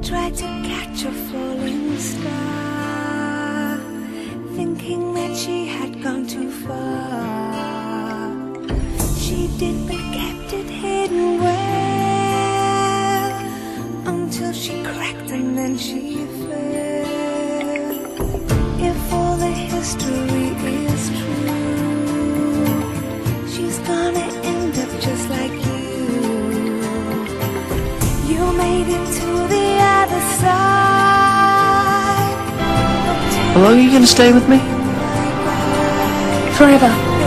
tried to catch a falling star, thinking that she had gone too far. She did, but kept it hidden well, until she cracked and then she fell. If all the history is true, she's gonna end up just like you. You made it to the other side. How long are you going to stay with me? Forever.